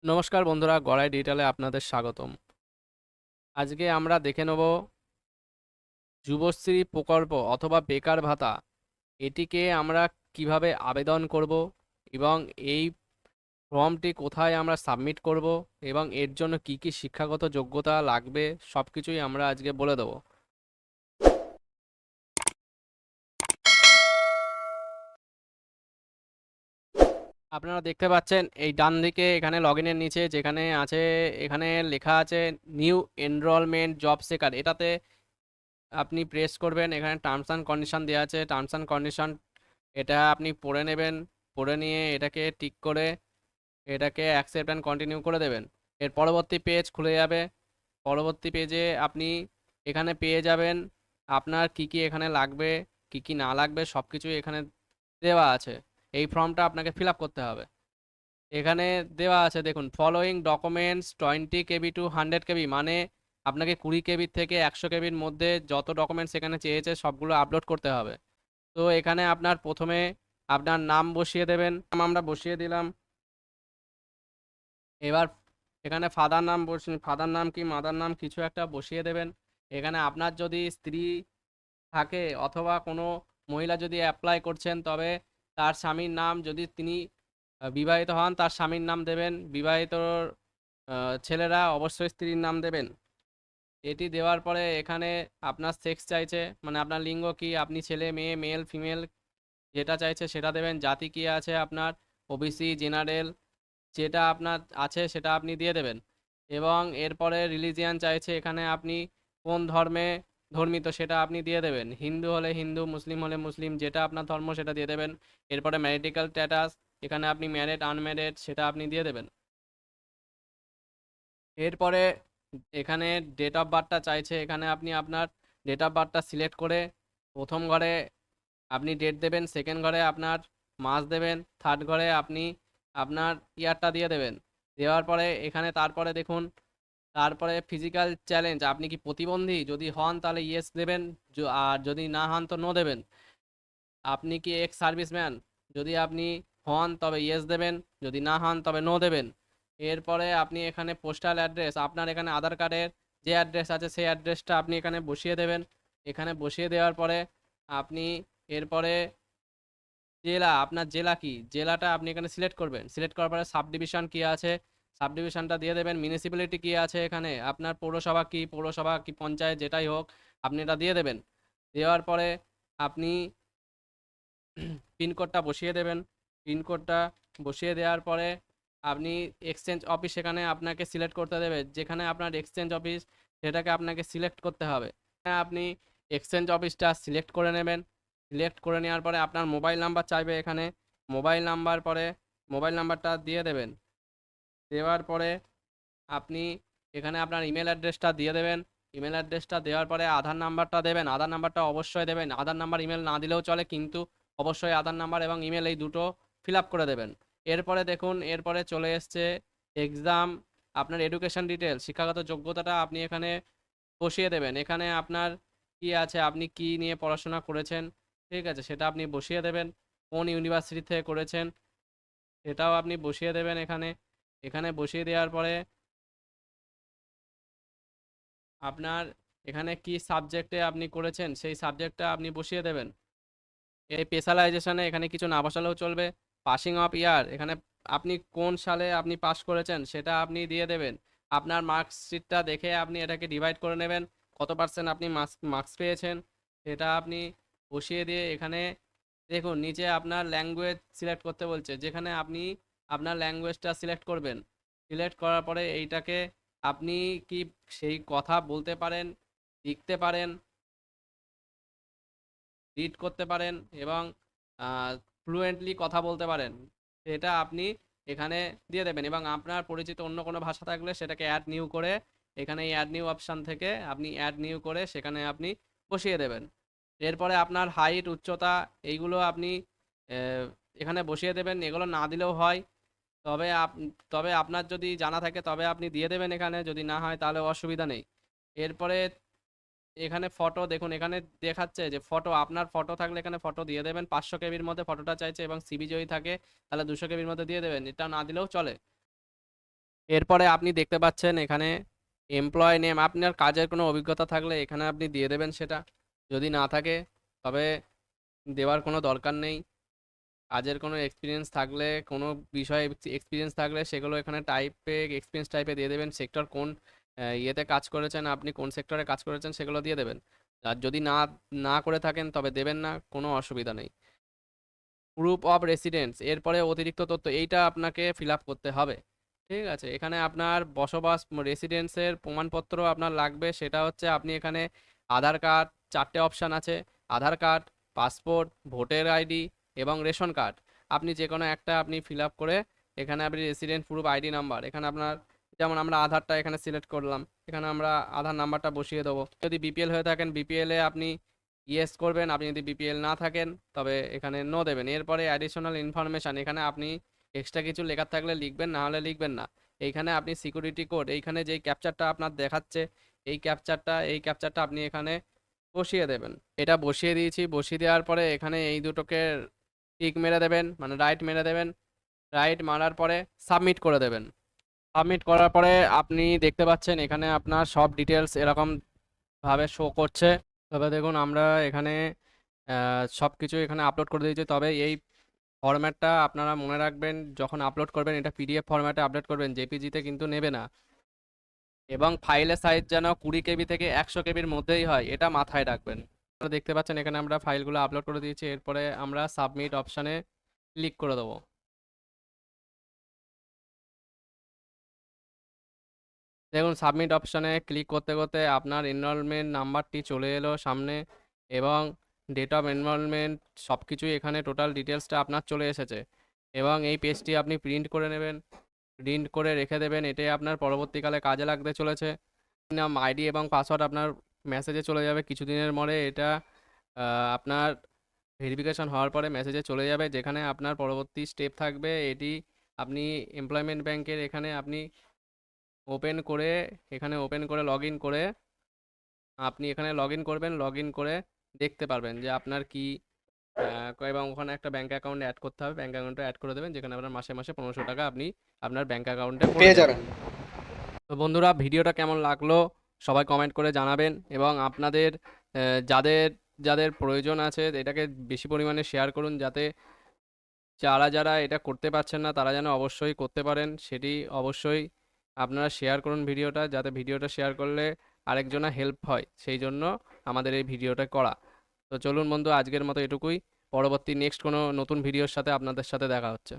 নমস্কার বন্ধুরা, গড়াই ডিজিটালে আপনাদের স্বাগতম। আজকে আমরা দেখে নেব যুবশ্রী প্রকল্প অথবা বেকার ভাতা এটিকে আমরা কিভাবে আবেদন করব এবং এই ফর্মটি কোথায় আমরা সাবমিট করব এবং এর জন্য কি কি শিক্ষাগত যোগ্যতা লাগবে সবকিছুই আমরা আজকে বলে দেব। আপনারা দেখতে পাচ্ছেন এই ডান দিকে এখানে লগইনের নিচে যেখানে আছে, এখানে লেখা আছে নিউ এনরোলমেন্ট জব সেকার। এটাতে আপনি প্রেস করবেন। এখানে টার্মস অ্যান্ড কন্ডিশন দেওয়া আছে, টার্মস অ্যান্ড কন্ডিশন এটা আপনি পড়ে নেবেন। পড়ে নিয়ে এটাকে টিক করে এটাকে অ্যাকসেপ্ট অ্যান্ড কন্টিনিউ করে দেবেন। এর পরবর্তী পেজ খুলে যাবে। পরবর্তী পেজে আপনি এখানে পেয়ে যাবেন আপনার কি কি এখানে লাগবে, কি কি না লাগবে সব কিছুই এখানে দেওয়া আছে। এই ফর্মটা আপনাকে ফিল আপ করতে হবে। এখানে দেওয়া আছে দেখুন, following documents 20 KB to 100 KB, মানে আপনাকে 20 KB থেকে 100 KBর মধ্যে যত ডকুমেন্টস এখানে চেয়েছে সবগুলো আপলোড করতে হবে। তো এখানে আপনার প্রথমে আপনার নাম বসিয়ে দেবেন। নাম আমরা বসিয়ে দিলাম। এবার এখানে ফাদার নাম কি মাদার নাম কিছু একটা বসিয়ে দেবেন। এখানে আপনার যদি স্ত্রী থাকে অথবা কোনো মহিলা যদি অ্যাপ্লাই করছেন, তবে তার স্বামীর নাম, যদি তিনি বিবাহিত হন তার স্বামীর নাম দেবেন। বিবাহিত ছেলেরা অবশ্যই স্ত্রীর নাম দেবেন। এটি দেওয়ার পরে এখানে আপনার সেক্স চাইছে, মানে আপনার লিঙ্গ কি, আপনি ছেলে মেয়ে মেল ফিমেল যেটা চাইছে সেটা দেবেন। জাতি কি আছে আপনার, ওবিসি জেনারেল যেটা আপনার আছে সেটা আপনি দিয়ে দেবেন। এবং এরপরে রিলিজিয়ান চাইছে, এখানে আপনি কোন ধর্মে ধর্মিত সেটা আপনি দিয়ে দেবেন। হিন্দু হলে হিন্দু, মুসলিম হলে মুসলিম, যেটা আপনার ধর্ম সেটা দিয়ে দেবেন। এরপরে ম্যারিটাল স্ট্যাটাস, এখানে আপনি ম্যারেড আনম্যারেড সেটা আপনি দিয়ে দেবেন। এরপরে এখানে ডেট অফ বার্থটা চাইছে, এখানে আপনি আপনার ডেট অফ বার্থটা সিলেক্ট করে প্রথম ঘরে আপনি ডেট দেবেন, সেকেন্ড ঘরে আপনার মাস দেবেন, থার্ড ঘরে আপনি আপনার ইয়ারটা দিয়ে দেবেন। দেওয়ার পরে এখানে তারপরে দেখুন, তারপরে ফিজিক্যাল চ্যালেঞ্জ, আপনি কি প্রতিবন্ধী, যদি হন তাহলে ইয়েস দেবেন, আর যদি না হন তো নো দেবেন। আপনি কি এক্স সার্ভিসম্যান, যদি আপনি হন তবে ইয়েস দেবেন, যদি না হন তবে নো দেবেন। এরপরে আপনি এখানে পোস্টাল অ্যাড্রেস, আপনার এখানে আধার কার্ডের যে অ্যাড্রেস আছে সেই অ্যাড্রেসটা আপনি এখানে বসিয়ে দেবেন। এখানে বসিয়ে দেওয়ার পরে আপনি এরপরে জেলা, আপনার জেলা কি, জেলাটা আপনি এখানে সিলেক্ট করবেন। সিলেক্ট করার পরে সাব ডিভিশন কি আছে, সাব ডিভিশনটা দিয়ে দেবেন। মিউনিসিপ্যালিটি কি আছে, এখানে আপনার পৌরসভা কি পঞ্চায়েত যেটাই হোক আপনি এটা দিয়ে দেবেন। দেওয়ার পরে আপনি পিনকোডটা বসিয়ে দেবেন। পিনকোডটা বসিয়ে দেওয়ার পরে আপনি এক্সচেঞ্জ অফিস সেখানে আপনাকে সিলেক্ট করতে দেবে, যেখানে আপনার এক্সচেঞ্জ অফিস সেটাকে আপনাকে সিলেক্ট করতে হবে। হ্যাঁ, আপনি এক্সচেঞ্জ অফিসটা সিলেক্ট করে নেবেন। সিলেক্ট করে নেওয়ার পরে আপনার মোবাইল নাম্বার চাইবে, এখানে মোবাইল নাম্বার পরে মোবাইল নাম্বারটা দিয়ে দেবেন। দেওয়ার পরে আপনি এখানে আপনার ইমেল অ্যাড্রেসটা দিয়ে দেবেন। ইমেল অ্যাড্রেসটা দেওয়ার পরে আধার নাম্বারটা দেবেন। আধার নাম্বারটা অবশ্যই দেবেন। আধার নাম্বার ইমেল না দিলেও চলে, কিন্তু অবশ্যই আধার নাম্বার এবং ইমেল এই দুটো ফিল আপ করে দেবেন। এরপরে দেখুন, এরপরে চলে এসছে এক্সাম, আপনার এডুকেশন ডিটেলস, শিক্ষাগত যোগ্যতাটা আপনি এখানে বসিয়ে দেবেন। এখানে আপনার কি আছে, আপনি কি নিয়ে পড়াশোনা করেছেন, ঠিক আছে, সেটা আপনি বসিয়ে দেবেন। কোন ইউনিভার্সিটি থেকে করেছেন সেটাও আপনি বসিয়ে দেবেন এখানে। এখানে বসিয়ে দেওয়ার পরে আপনার এখানে কি সাবজেক্টে আপনি করেছেন সেই সাবজেক্টটা আপনি বসিয়ে দেবেন। এই স্পেশালাইজেশনে এখানে কিছু না বসালেও চলবে। পাসিং অফ ইয়ার, এখানে আপনি কোন সালে আপনি পাস করেছেন সেটা আপনি দিয়ে দেবেন। আপনার মার্কশিটটা দেখে আপনি এটাকে ডিভাইড করে নেবেন, কত পার্সেন্ট আপনি মার্কস পেয়েছেন সেটা আপনি বসিয়ে দিয়ে এখানে দেখুন নিচে আপনার ল্যাঙ্গুয়েজ সিলেক্ট করতে বলছে, যেখানে আপনি আপনার ল্যাঙ্গুয়েজটা সিলেক্ট করবেন। সিলেক্ট করার পরে এইটাকে আপনি কি সেই কথা বলতে পারেন, লিখতে পারেন, রিড করতে পারেন এবং ফ্লুয়েন্টলি কথা বলতে পারেন, সেটা আপনি এখানে দিয়ে দেবেন। এবং আপনার পরিচিত অন্য কোনো ভাষা থাকলে সেটাকে অ্যাড নিউ করে এখানে এই অ্যাড নিউ অপশান থেকে আপনি অ্যাড নিউ করে সেখানে আপনি বসিয়ে দেবেন। এরপরে আপনার হাইট উচ্চতা এইগুলো আপনি আহ, এখানে বসিয়ে দেবেন। এগুলো না দিলেও হয়, তবে তবে আপনার যদি জানা থাকে তবে আপনি দিয়ে দেবেন এখানে, যদি না হয় তাহলে অসুবিধা নেই। এরপরে এখানে ফটো দেখুন, এখানে দেখাচ্ছে যে ফটো, আপনার ফটো থাকলে এখানে ফটো দিয়ে দেবেন। 500 কেবির মধ্যে ফটোটা চাইছে এবং সিবি যদি থাকে তাহলে 200 কেবির মধ্যে দিয়ে দেবেন, এটা না দিলেও চলে। এরপরে আপনি দেখতে পাচ্ছেন এখানে এমপ্লয় নেম, আপনার কাজের কোনো অভিজ্ঞতা থাকলে এখানে আপনি দিয়ে দেবেন সেটা, যদি না থাকে তবে দেওয়ার কোনো দরকার নেই। কাজের কোনো এক্সপিরিয়েন্স থাকলে, কোনো বিষয়ে এক্সপিরিয়েন্স থাকলে সেগুলো এখানে টাইপে এক্সপিরিয়েন্স টাইপে দিয়ে দেবেন। সেক্টর কোন ইয়েতে কাজ করেছেন, আপনি কোন সেক্টরে কাজ করেছেন সেগুলো দিয়ে দেবেন। আর যদি না না করে থাকেন তবে দেবেন না, কোনো অসুবিধা নেই। প্রুফ অফ রেসিডেন্স, এরপরে অতিরিক্ত তথ্য এইটা আপনাকে ফিল আপ করতে হবে। ঠিক আছে, এখানে আপনার বসবাস রেসিডেন্সের প্রমাণপত্র আপনার লাগবে। সেটা হচ্ছে আপনি এখানে আধার কার্ড, 4টে অপশান আছে, আধার কার্ড, পাসপোর্ট, ভোটার আইডি এবং রেশন কার্ড। আপনি যে কোনো একটা আপনি ফিল আপ করে এখানে আপনি রেসিডেন্ট প্রুফ আইডি নাম্বার, এখানে আপনার যেমন আমরা আধারটা এখানে সিলেক্ট করলাম, এখানে আমরা আধার নাম্বারটা বসিয়ে দেবো। যদি বিপিএল হয়ে থাকেন বিপিএলে আপনি ইয়েস করবেন, আপনি যদি বিপিএল না থাকেন তবে এখানে নো দেবেন। এরপরে অ্যাডিশনাল ইনফরমেশান, এখানে আপনি এক্সট্রা কিছু লেখার থাকলে লিখবেন, না হলে লিখবেন না। এইখানে আপনি সিকিউরিটি কোড, এইখানে যেই ক্যাপচারটা আপনার দেখাচ্ছে এই ক্যাপচারটা আপনি এখানে বসিয়ে দেবেন। এটা বসিয়ে দিয়েছি, বসিয়ে দেওয়ার পরে এখানে এই দুটোকে টিক মেরে দেবেন, মানে রাইট মেরে দেবেন। রাইট মারার পরে সাবমিট করে দেবেন। সাবমিট করার পরে আপনি দেখতে পাচ্ছেন এখানে আপনার সব ডিটেলস এরকম ভাবে শো করছে। তবে দেখুন আমরা এখানে সব কিছু এখানে আপলোড করে দিয়েছি। তবে এই ফরম্যাটটা আপনারা মনে রাখবেন, যখন আপলোড করবেন এটা পিডিএফ ফরম্যাটে আপলোড করবেন, জেপিজিতে কিন্তু নেবে না। এবং ফাইলের সাইজ যেন 20 কেবি থেকে 100 কেবির মধ্যেই হয়, এটা মাথায় রাখবেন। আপনারা দেখতে পাচ্ছেন এখানে আমরা ফাইলগুলো আপলোড করে দিয়েছি। এরপরে আমরা সাবমিট অপশানে ক্লিক করে দেবো। দেখুন সাবমিট অপশানে ক্লিক করতে করতে আপনার এনরোলমেন্ট নাম্বারটি চলে এলো সামনে, এবং ডেট অফ এনরোলমেন্ট সব কিছুই এখানে টোটাল ডিটেলসটা আপনার চলে এসেছে। এবং এই পেজটি আপনি প্রিন্ট করে নেবেন, প্রিন্ট করে রেখে দেবেন, এটাই আপনার পরবর্তীকালে কাজে লাগতে চলেছে। নাম, আইডি এবং পাসওয়ার্ড আপনার মেসেজে চলে যাবে কিছুদিনের মধ্যে। এটা আপনার ভেরিফিকেশন হওয়ার পরে মেসেজে চলে যাবে, যেখানে আপনার পরবর্তী স্টেপ থাকবে। এটি আপনি এমপ্লয়মেন্ট ব্যাংকের এখানে আপনি ওপেন করে, এখানে ওপেন করে লগ ইন করে আপনি এখানে লগ ইন করবেন। লগ ইন করে দেখতে পারবেন যে আপনার কি এবং ওখানে একটা ব্যাঙ্ক অ্যাকাউন্ট অ্যাড করতে হবে। ব্যাঙ্ক অ্যাকাউন্টটা অ্যাড করে দেবেন, যেখানে আপনার মাসে মাসে 1500 টাকা আপনি আপনার ব্যাঙ্ক অ্যাকাউন্টে পড়ে পেয়ে যাবে। যাবেন। তো বন্ধুরা, ভিডিওটা কেমন লাগলো সবাই কমেন্ট করে জানাবেন, এবং আপনাদের যাদের যাদের প্রয়োজন আছে এটাকে বেশি পরিমাণে শেয়ার করুন, যাতে যারা যারা এটা করতে পারছেন না তারা যেন অবশ্যই করতে পারেন। সেটি অবশ্যই আপনারা শেয়ার করুন ভিডিওটা, যাতে ভিডিওটা শেয়ার করলে আরেকজনা হেল্প হয়, সেই জন্য আমাদের এই ভিডিওটা করা। তো চলুন বন্ধু, আজকের মতো এটুকুই। পরবর্তী নেক্সট কোনো নতুন ভিডিওর সাথে আপনাদের সাথে দেখা হচ্ছে।